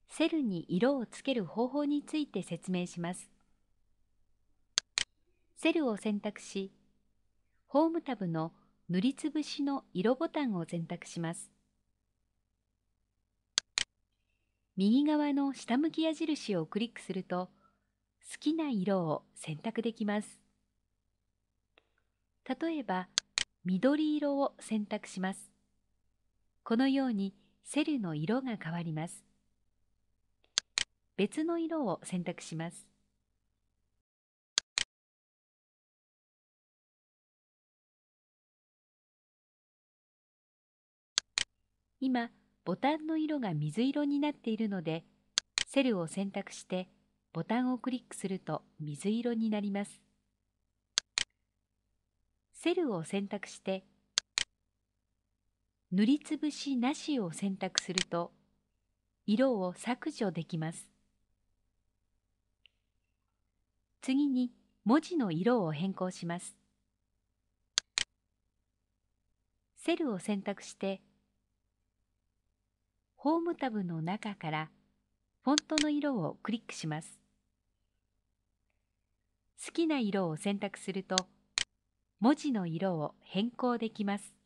セルに色をつける方法について説明します。セルを選択し、ホームタブの塗りつぶしの色ボタンを選択します。右側の下向き矢印をクリックすると、好きな色を選択できます。例えば、緑色を選択します。このようにセルの色が変わります。別の色を選択します。今、ボタンの色が水色になっているので、セルを選択してボタンをクリックすると水色になります。セルを選択して塗りつぶしなしを選択すると色を削除できます。次に文字の色を変更します。セルを選択してホームタブの中からフォントの色をクリックします。好きな色を選択すると文字の色を変更できます。